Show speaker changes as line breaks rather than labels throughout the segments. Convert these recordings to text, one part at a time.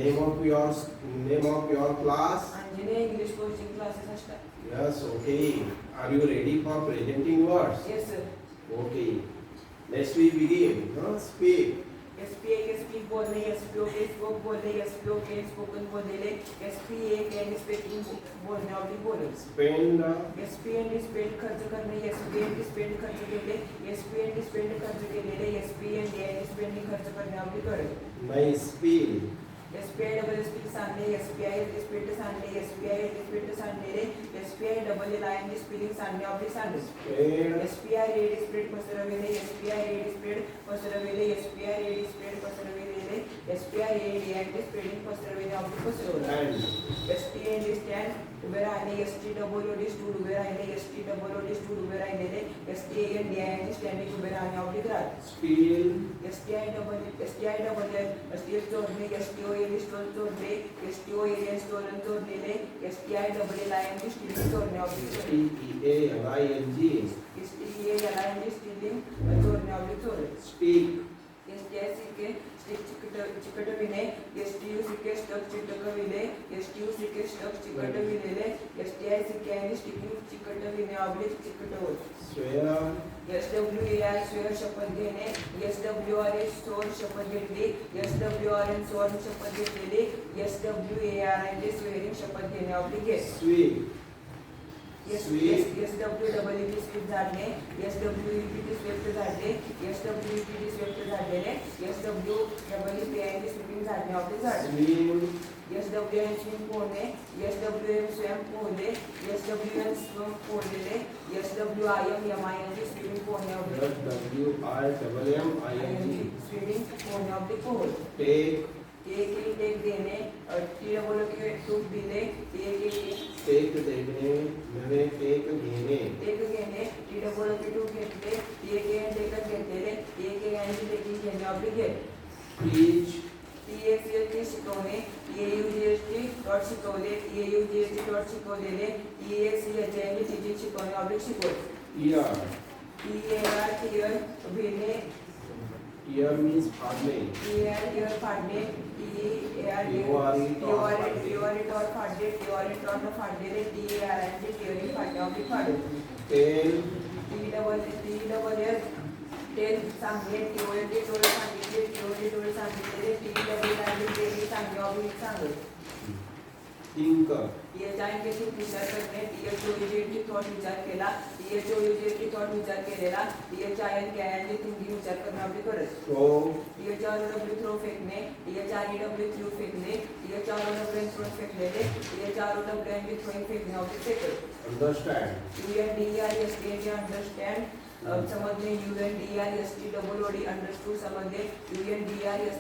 name of your class?
अंजने English coaching classes असतात.
Yes, okay. Are you ready for presenting words?
Yes sir.
Okay. Next we begin. Speak.
SPA K speak बोलने, SPO के spoke बोलने, SPO के spoken बोलने, SPA के speaking बोलने और भी बोले.
Spend.
SPN spend खर्च करणे, SPN स्पेंड खर्च केले, SPN स्पेंड खर्च केलेले, SPN स्पेंड खर्च करणे और भी करे.
नाही spill.
SPI डबल स्पीड सांगणे, SPI स्पीड सांगणे, SPI स्पीड सांगणे, SPI डबल लाइन स्पेलिंग सांगणे और भी सांगणे.
Spread.
SPI रेड स्प्रेड पसरविले, SPI रेड स्प्रेड पसरविले, SPI रेड स्प्रेड पसरविले, SPI रेड अँड स्प्रेडिंग पसरविले और भी पसरवले.
And.
STN स्टँड उभे राहणे, STWD स्टूड उभे राहणे, STWD स्टूड उभे राहिलेले, STAN DIN स्टँडिंग उभे राहणे और भी राहत.
Spill.
STI डबल स्टील जोडणे, STO स्टोन जोडणे, STO स्टोन जोडलेले, STI डबल लाइन स्टील जोडणे और भी
STEALING.
STEALING स्टीलिंग जोडणे और भी जोडणे.
Speak.
STI के स्टिक चिकटविणे, STU के स्टक चिकटविले, STU के स्टक चिकटविलेले, STI के स्टिकिंग चिकटविणे और भी चिकटवले.
Swear.
SWAR स्वेअर शपथ घेणे, SWRA स्टोर शपथ घेतली, SWRN स्वर्ण शपथ घेतलेली, SWARN स्वेअरिंग शपथ घेणे ऑब्लिगेट.
Sweep.
SWEPT स्वीप झाडणे, SWEPT स्वेप्ट झाडले, SWEPT स्वेप्ट झाडलेले, SWEPT स्वीपिंग झाडणे ऑब्लिक झाडले.
Swim.
SWM स्विम पोहणे, SWM स्वयं पोहले, SWM स्वयं पोहलेले, SWIM MING स्विमिंग पोहणे ऑब्लिक
SWIMMING.
स्विमिंग पोहणे ऑब्लिक पोहल.
Take.
टेक देणे, TW के टूक दिले,
Take देणे. नवे take घेणे.
टेक घेणे, TW के टूक घेतले, टेकन घेतलेले, टेकिंग घेणे ऑब्लिक घेत.
Teach.
TACST शिकवणे, TAUGST डॉट शिकवले, TAUGST डॉट शिकवलेले, TACHING टीचिंग शिकवणे ऑब्लिक शिकवले.
Ear.
TAR tier भिडणे,
Ear means फाडणे.
TAR फाडणे, TAR Tor फाडणे, TOR Tor फाडलेले, TARING टिअरिंग फाडणे oblique फाडले.
Tail. TWL
टेल सांगणे, TOLD टोळ सांगितले, TOD टोळ सांगितलेले, TWL टेल सांगणे ऑब्लिक सांगले.
Think.
THING विचार करणे, THOUGT थॉट विचार केला, THOUGT थॉट विचार केलेला, THING थिंकिंग विचार करणे ऑब्लिक करत.
Throw.
THROW थ्रो फेकणे, THREW थ्रू फेकणे, THROWN थ्रो फेकलेले, THROWN थ्रोइंग फेकणे ऑब्लिक फेकत.
Understand.
UNDERST अंडरस्टँड समजणे, UNDERST अंडरस्टूड समजले, UNDERST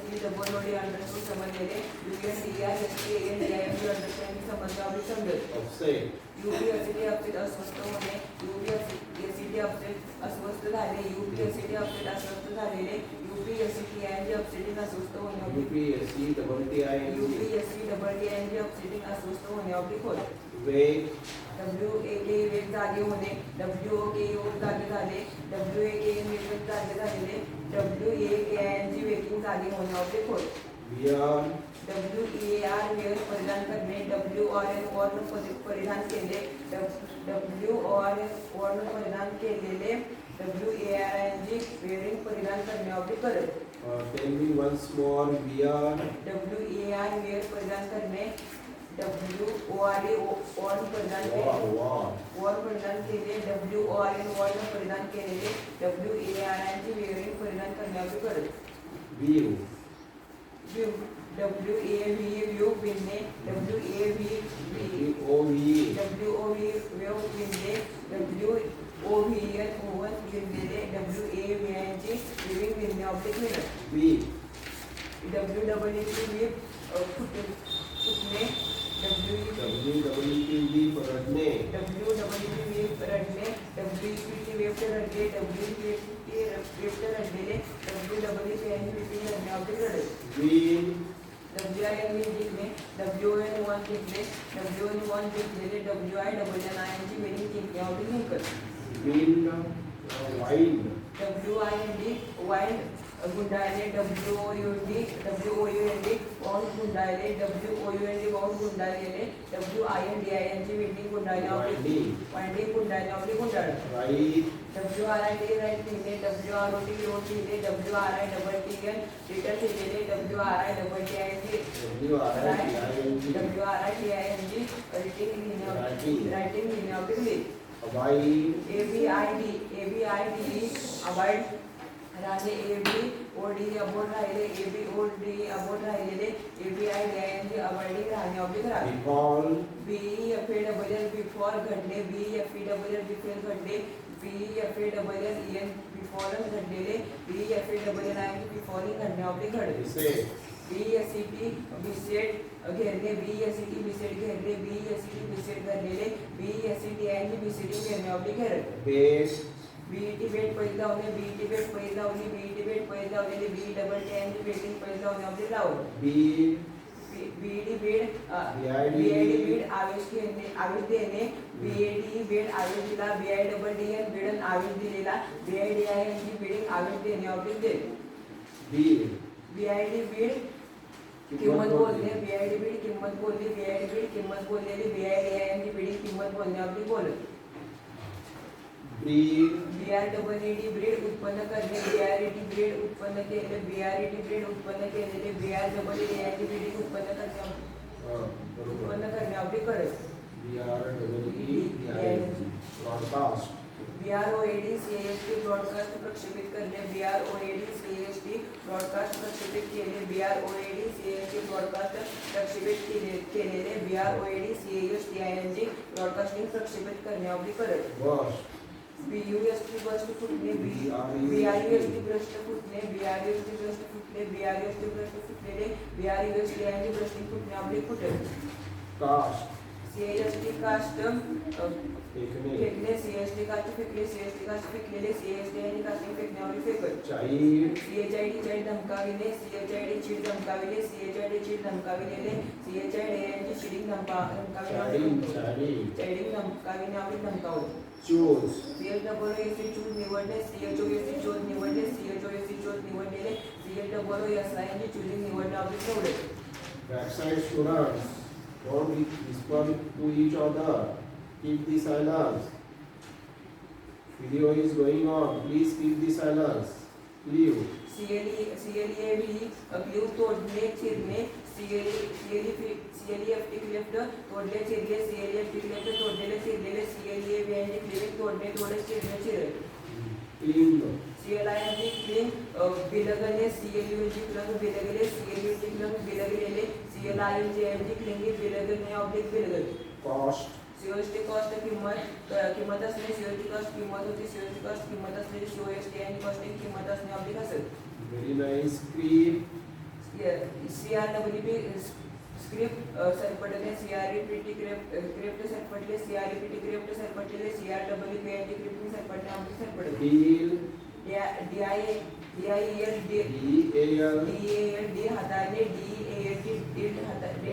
अंडरस्टूड समजलेले, UNDERST अंडरस्टँडिंग समजणे ऑब्लिक समजत.
Upset.
UPSCT अपसेट अस्वस्थ होणे, UPSCT अपसेट अस्वस्थ झाले, UPSCT अपसेट अस्वस्थ झालेले, UPSCT अपसेटिंग अस्वस्थ होणे oblique.
UPSC double TING.
UPSC double TING upsetting अस्वस्थ होणे ऑब्लिक होय.
Wake.
WAK वेग जागे होणे, WOK योग जागे झाले, WAKN वेग जागे झालेले, WAKING वेकिंग जागे होणे ऑब्लिक होय.
Wear.
WEAR वेअर परिधान करणे, WORN वर्ण परिधान केले, WORN वर्ण परिधान केलेले, WARING वेअरिंग परिधान करणे ऑब्लिक करत.
Tell me once more. Wear.
WEAR wear परिधान करणे, WORD वर्ण परिधान केले, वॉर परिधान केले, WORN वर्ण परिधान केलेले, WARING वेअरिंग परिधान करणे ऑब्लिक करत.
View.
WAV व्यू विणणे, WAV WOV व्यू विणणे, WOVN ओव्हन विणलेले, WAVING विविंग विणणे ऑब्लिक विणत.
Weep.
WWT वीप फुटणे,
WWT रडणे.
WWT वीप रडणे, WEPT वेप्ट रडले, WEPT वेप्ट रडलेले, WWPN विपिंग रडणे ऑब्लिक रडत.
Win.
WIN जिंकणे, WN1 जिंकले, WN1 जिंकलेले, WINNING विनिंग जिंकणे ऑब्लिक जिंकत.
Win. Wind.
WIND वाइंड गुंडाळणे, WOUND वॉन्ड गुंडाळले, WOUND वाऊंड गुंडाळलेले, WINDING विंडिंग गुंडाळणे वाइंडिंग गुंडाळणे गुंडाळ.
Right.
WRIT राईट लिहिले, WROT रोट लिहिले, WRITTN रिटर्न लिहिलेले, WRITING रिटिंग लिहिणे रायटिंग लिहिणे लिहिले.
Abide.
ABIDE अबाइड राहिले, ABOD अबोड राहिले, ABOD अबोड राहिलेले, ABIDING अबाइडिंग राहणे ऑब्लिक राहणे.
Befall.
BEFALL बिफोर घडले, BEFALL बिफोर घडले, BEFALLEN बिफॉरन घडलेले, BEFALLING बिफॉरिंग घडणे ऑब्लिक घडले.
Beset.
BSET बिसेट घेरणे, BSET बिसेट घेरले, BSET बिसेट घडलेले, BSETING बिसेटिंग घेरणे ऑब्लिक घेरले.
Base.
BET बेट पैल लावणे, BET बेट पैल लावणे, BET बेट पैल लावलेले, BETTING बेटिंग पैल लावणे ऑब्लिक लावणे.
Bead.
BED bed
BID
bed आवेश घेणे आवेश देणे, BAD बेड आवेश दिला, BIDDN बेडन आवेश दिलेला, BIDING बिडिंग आवेश देणे ऑब्लिक दे.
Bead.
BID बीड किंमत बोलणे, BID बीड किंमत बोलली, BID बीड किंमत बोललेली, BIDING बिडिंग किंमत बोलणे ऑब्लिक बोलत.
Breed.
BREED ब्रीड उत्पन्न करणे, BRET ब्रीड उत्पन्न केले, BRET ब्रीड उत्पन्न केलेले, BREEDING ब्रीडिंग उत्पन्न करणे उत्पन्न करणे ऑब्लिक करत.
BREEDING. Broadcast.
BROAD CAST broadcast प्रक्षेपित करणे, BROAD CAST ब्रॉडकास्ट प्रक्षेपित केले, BROAD CAST ब्रॉडकास्ट प्रक्षेपित केलेले, BROAD CASTING ब्रॉडकास्टिंग प्रक्षेपित करणे ऑब्लिक करत.
Burst.
BUST ब्रस्ट फुटणे, BRUST ब्रस्ट फुटणे, BRUST ब्रस्ट फुटले, BRUST ब्रस्ट फुटलेले, BRUSTING ब्रस्टिंग फुटणे ऑब्लिक फुटेल.
Cast.
CAST कास्ट
फेकणे.
CST कास्ट फेकले, CST कास्ट फेकलेले, CSTING कास्टिंग फेकणे ऑब्लिक फेकत.
Child.
CHID चाइल्ड धमकाविले, CHID चीड धमकाविले, CHID चीड धमकाविलेले, CHIDING चीडिंग धमकाविले, चाइल्डिंग धमकाविणे ऑब्लिक धमकावले.
Choose.
CHOOS चूज निवडले, CHOS चोज निवडले, CHOS चोज निवडलेले, CHOOSING चूजिंग निवडणे ऑब्लिक निवडले.
Backside students. Don't whisper to each other. Keep the silence. Video is going on. Please keep the silence. Leave.
CLEAV cleave तोडणे चिरणे, CLEFT cleft तोडले चिरले, CLEFT cleft तोडलेले चिरलेले, CLEAV क्लिफ्ट तोडणे तोडे चिरणे चिरले.
Clean.
CLING क्लीन बिलगणे, CLUNG क्लंग बिलगले, CLUNG क्लंग बिलगलेले, CLING क्लिंगी बिलगणे ऑब्लिक बिलगले.
Cost.
COST कॉस्ट किंमत असणे, COST कॉस्ट किंमत होती, COST कॉस्ट किंमत असलेली, COSTING कॉस्टिंग किंमत असणे ऑब्लिक असेल.
Very nice. Script.
CRWP creep सरपटणे, CREPT क्रिप्ट सरपटले, CREPT क्रिप्ट सरपटलेले, CRWPING क्रिप्टिंग सरपटणे ऑब्लिक सरपटले.
Deal.
DIAL DALD हाताळले, DALT डेल्ट हाताळले,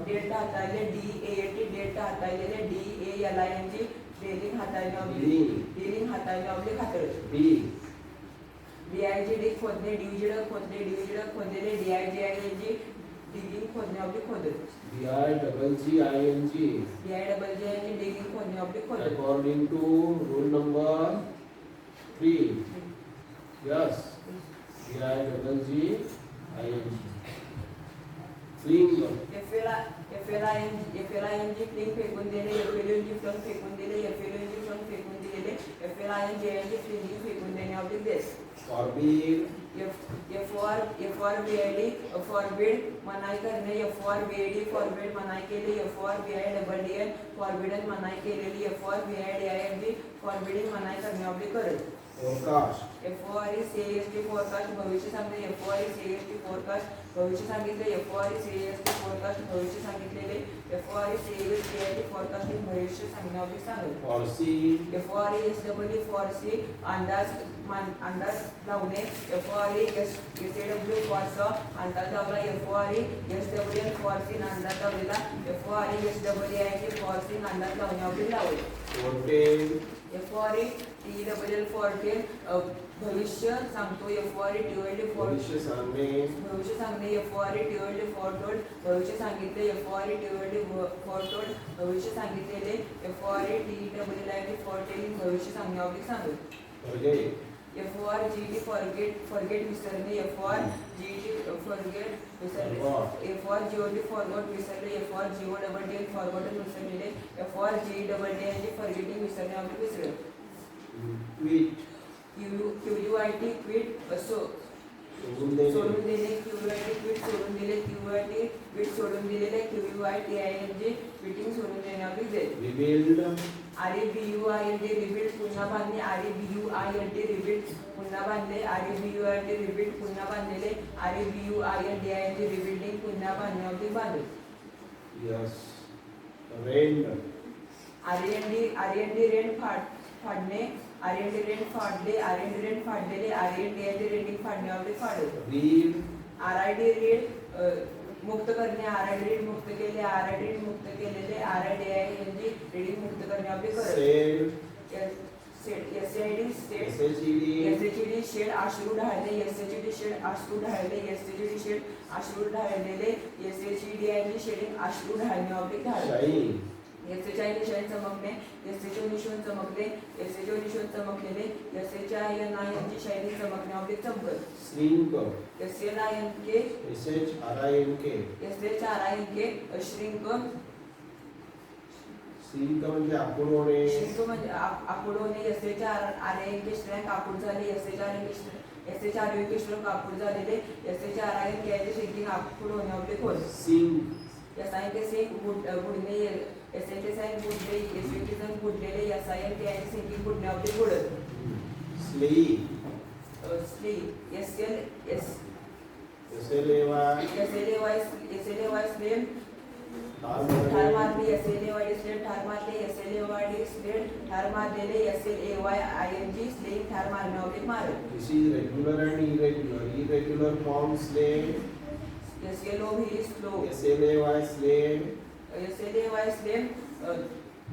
डेल्ट हाताळले, DALT डेल्ट हाताळलेले, DALING डेलिंग हाताळणे ऑब्लिक डेलिंग हाताळणे ऑब्लिक हाताळले.
B.
DIGD खोदणे, DIGD खोदणे, DIGD खोदलेले, DIGING डिगिंग खोदणे ऑब्लिक खोदले.
DIGGING.
DIGING डिगिंग खोदणे ऑब्लिक खोदले.
According to rule number 3. Yes. DIGGING. Fling.
FLING fling फेकून दिले, FLUNG फ्लंग फेकून दिले, FLUNG फ्लंग फेकून दिलेले, FLING फ्लिंगी फेकून देणे ऑब्लिक देस.
Forbid.
FORBID फॉरबिड मनाई करणे, FORBID फॉरबिड मनाई केले, FORBIDDN फॉरबिडन मनाई केलेली, FORBIDING फॉरबिडिंग मनाई करणे ऑब्लिक करत.
Forecast.
FORCAST फोरकास्ट भविष्य सांगणे, FORCAST फोरकास्ट भविष्य सांगितले, FORCAST फोरकास्ट भविष्य सांगितलेले, FORCAST फोरकास्टिंग भविष्य सांगणे ऑब्लिक सांगत.
Foresee.
FORESW फॉरसी अंदाज लावणे, FORESW फॉरसॉ अंदाज लावला, FORESWN फॉरसीन अंदाज लावलेला, FORESWING फॉरसीन अंदाज लावणे ऑब्लिक लावले.
Foretain.
T double L foretell भविष्य सांगतो F O R E T O L D for
भविष्य सांगणे,
भविष्य सांगणे F O R E T O L D foretold भविष्य सांगितले F O R E T O L D foretold भविष्य सांगितलेले F O R E T double L I D foretelling भविष्य सांगणे oblique सांगत
forget,
F O R G T forget विसरणे F O R G T forget विसरले
Forgot.
F O R G O D forgot विसरले F O R G O double D forgotten विसरलेले F O R G double D आणि forgetting विसरणे oblique विसरले
quit,
Q U I T quit
सोडून देणे,
सोडून दिले क्यू आय टी क्विट सोडून दिले क्यू आय टी क्विट सोडून दिलेले Q U I T I N G quitting सोडून देणे ऑब्लिक जाईल
rebuild,
R A B U I L D rebuild पुन्हा बांधणे R A B U I L D rebuild पुन्हा बांधले R A B U I L D rebuild पुन्हा बांधलेले R A B U I L D I N G rebuilding पुन्हा बांधणे oblique बांधले
yes, rent,
R N D rent फाडणे R N D rent फाडले R N D rent फाडलेले R N D I D renting फाडणे oblique फाडले
read,
R I D rid मुक्त करणे आर आय डी रेट मुक्त केले आर आय डी रेट मुक्त केलेले R I D I N G ridding मुक्त करणे ऑब्लिक करत
sell,
S I D state
SHED,
S H D shed आश्रू ढाळले एस एच डी शेड आश्रू ढाळले एस एच डी शेड आश्रू ढाळलेले S H D I shedding आश्रू ढाळणे ऑब्लिक ढाळले
shine,
एस एच आय निशाण चमकणे एस एच ओ निशाण चमकले एस एच ओ निशाण चमकलेले S H I N I N ची शायनिंग चमकणे ऑब्लिक चमकत
shrink,
S L I N K
SHRINK,
S H R I N K shrink
shrink म्हणजे आखूड होणे,
श्रिंक म्हणजे आकुड होणे S H R N K shrank आकुड झाले S H R N K S H R N K shrank आकुड झालेले S H R I N K shrinking आकुड होणे ऑब्लिक होत
sink,
S I K sink बुडणे एस एच एस आय बुडले S H S I बुडलेले S I N K sinking बुडणे oblique बुडत
sleep,
स्ली S L S
SLAY,
S L A Y स्लेम ठार
ठार
मारली S L A Y D स्लेम ठार मारले S L A Y D स्लेम ठार मारलेले S L A Y I N G स्लेम ठार मारणे ऑब्लिक मारत
This is regular and irregular. Irregular form slay,
S L O V slow
SLAY slay,
S L A Y स्लेम
ठार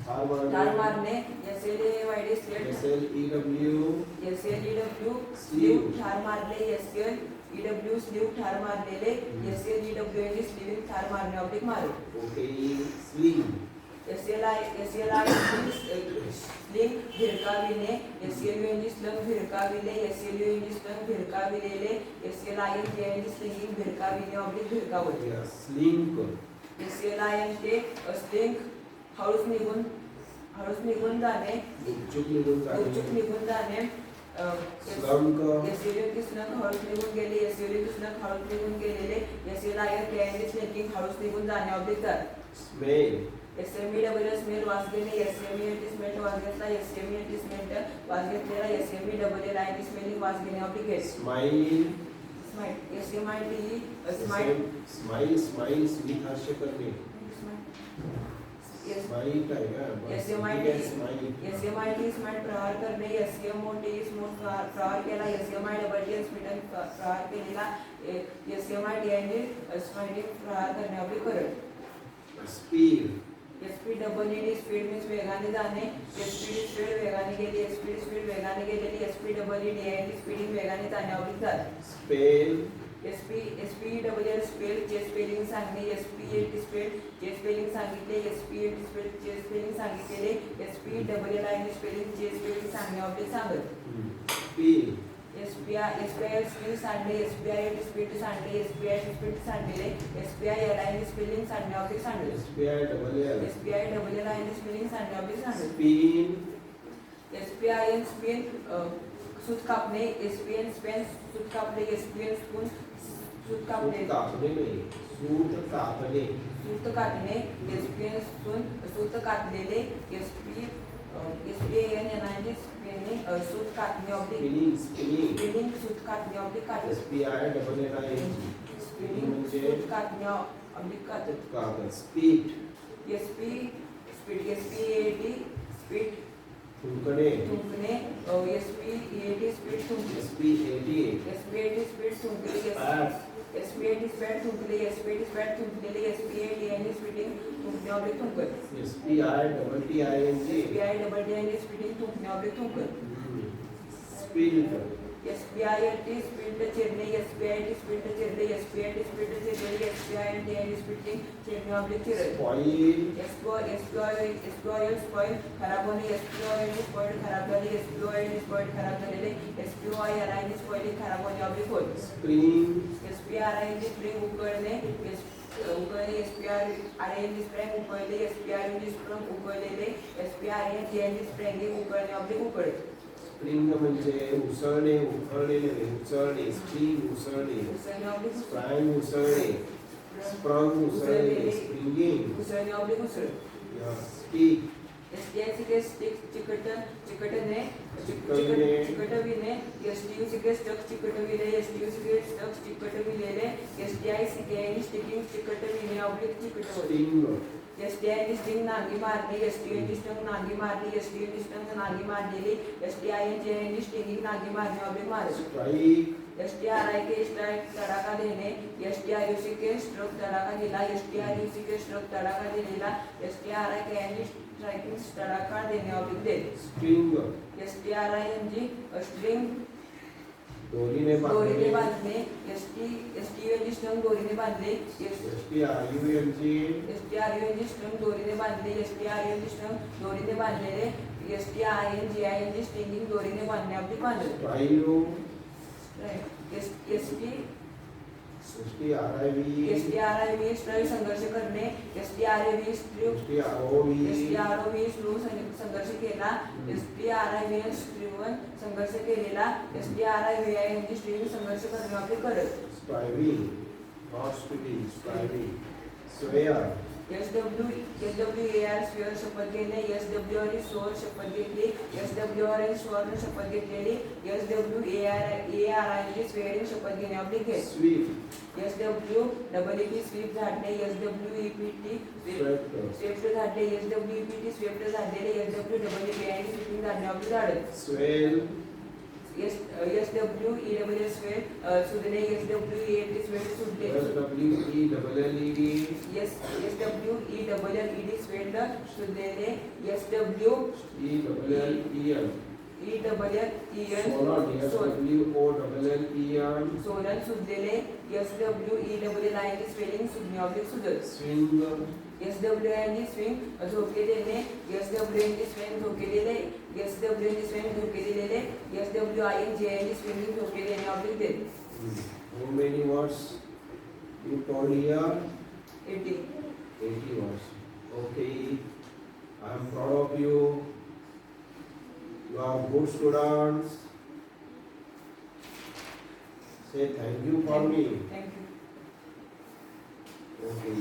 ठार
मारणे,
मारणे S L A Y D स्लेम
SLEW,
S L E W स्लीव ठार मारले एस एल ई डब्ल्यू स्लीव ठार मारलेले S L E W N G स्लीविंग ठार मारणे ऑब्लिक मारत
OKE sling,
S L I sling भिरकाविणे S L U N G slung भिरकाविले S L U N G slung भिरकाविलेले S L I N J N G slinging भिरकाविणे oblique भिरकावत
yes, slink,
S L I N ते sling हळूच निघून जाणे
गुपचूप निघून
गुपचूप
जाणे,
निघून जाणे
slunk,
एस एल यू की स्लंग हळूच निघून गेले एस एल यू की स्लंग हळूच निघून गेलेले S L I N K N G slinking हळूच निघून जाणे ऑब्लिक जात
smell,
S M E double S smell वास घेणे एस एम ई स्मेल वास घेतला एस एम ई स्मेल वास घेतलेला S M E double L I T smelling वास घेणे oblique
smile,
smile S M I T smile
smile, स्मित हास्य करणे, smile काय का?
एस एम आय
ठीक आहे,
T
smile,
S M I T smile प्रहार करणे S M O T smote प्रहार केला S M I double T smitten प्रहार केलेला एस एम आय टी आणि स्माइलिंग प्रहार करणे ऑब्लिक करत
speed,
S P double E D speed means वेगाने जाणे एस पी डी स्पीड वेगाने गेली एस पी डी स्पीड वेगाने गेलेली S P double E D आणि स्पीडिंग वेगाने जाणे ऑब्लिक जात
spell,
S P double L spell चे स्पेलिंग सांगणे S P L T spell चे स्पेलिंग सांगितले S P L T spell चे स्पेलिंग सांगितलेले S P double L I spelling चे स्पेलिंग सांगणे ऑब्लिक सांगत
spill,
S P I speed सांगणे S P I T speed सांगणे S P I T speed सांगलेले S P I L I spelling सांगणे oblique सांगले
SPI double L,
S P I double L I spelling सांगणे oblique सांगले
spin,
S P I N spin सूत कापणे S P N Spain सूत कापणे S P N spoon सूत कापणे
सूत कापणे नाही, सूत कापणे,
सूत काटणे एस पी एन स्पून सूत काटलेले S P N N I G spinning सूत काटणे ऑब्लिक
spinning,
स्पिनिंग सूत काटणे ऑब्लिक काटत
SPI double L I N G, spinning म्हणजे
सूत काटणे ऑब्लिक काटत
कागद, spit,
S P speed S P A T speed
थुंकणे,
थुंकणे S P A T speed थुंकणे
SPAT,
S P A T speed थुंकले
spat,
S P A T spat थुंकले S P A T spat थुंकलेले S P A T आणि speeding थुंकणे oblique थुंकत
SPI double T I N G,
S P I double T आणि speeding थुंकणे oblique थुंकत
Spilled.
SPILT spilled చెర్రీ SPIT spilled చెర్రీ SPIT spilled cherry SPINT spilling cherry oblique cherry
Spoil.
SPOIL spoil खराब होणे SPOIL spoiled खराब झाले SPOIL spoiled खराब झालेले SPOIRIN spoiling खराब होणे oblique होय
Spring.
SPRIN spring उकळणे उकळणे SPRIN spring उकळले SPRIN spring उकळलेले SPRIN springing उकळणे oblique उकळे
स्प्रिंग म्हणजे उसळणे, उखळलेले, उचळणे. स्प्रिंग उसळणे.
उसळणे oblique
स्प्रँग उसळणे. स्प्रंग उसळणे. स्प्रिंगिंग.
उसळणे oblique उसळ
स्टिक.
STICK stick चिकटणे
चिकटविणे.
चिकटविणे STUCK stuck चिकटविले STUCK stuck चिकटविलेले STICK sticking चिकटविणे oblique चिकटवणे
स्टिंग.
STIN स्टिंग नांगी मारणे STIN स्टिंग नांगी मारली STIN स्टिंग नांगी मारलेली STINJN स्टिंगिंग नांगी मारणे oblique मारणे
स्ट्राइक.
STRIK स्ट्राइक तडाखा देणे STRUCK स्ट्रोक तडाखा दिला STRUCK स्ट्रोक तडाखा दिलेला STRIK स्ट्राइकिंग तडाखा देणे oblique देणे
स्ट्रिंग.
STRING स्ट्रिंग
दोरीने
दोरीने
बांधणे.
बांधणे STUNG स्ट्रिंग दोरीने बांधले
STRUNG.
STRUNG स्ट्रिंग दोरीने बांधले STRUNG स्ट्रिंग दोरीने बांधलेले STINGING स्ट्रिंगिंग दोरीने बांधणे oblique बांधले
स्ट्राइलो.
STRIV स्ट्राइक संघर्ष करणे STRAV स्ट्रिक STROV स्ट्रू संघर्ष केला STRIVN स्ट्रीवन संघर्ष केलेला STRIVING स्ट्रीम संघर्ष करणे oblique करत
striving. Not speeding. Striving. Swear.
SWAR swear शपथ घेणे SWR स्वर शपथ घेतली SWRN स्वर्ण शपथ घेतलेली SWARING स्वेअरिंग शपथ घेणे oblique घेत
स्वीप.
SWEEP स्वीप झाडणे SWEPT स्वेप्ट झाडले SWEPT स्वेप्ट झाडलेले SWEEPING स्वीपिंग झाडणे oblique झाडत
स्वेल.
SWELL स्वेल सुधणे SWELT स्वेल सुधले
SWELLED.
SWELLED स्वेल सुधलेले
ELLEN. SWOLLEN.
सोलन सुधलेले SWELLING स्वेलिंग सुधणे oblique सुधत
स्विंग.
SWNG स्विंग झोके देणे SWNG स्विंग झोके दिले SWNG स्विंग झोके दिलेले SWINGING स्विंगिंग झोके देणे oblique देत
How many words you told here?
80
80 words. Okay. I am proud of you. You are good students. Say thank you for me.
Thank you.
Okay.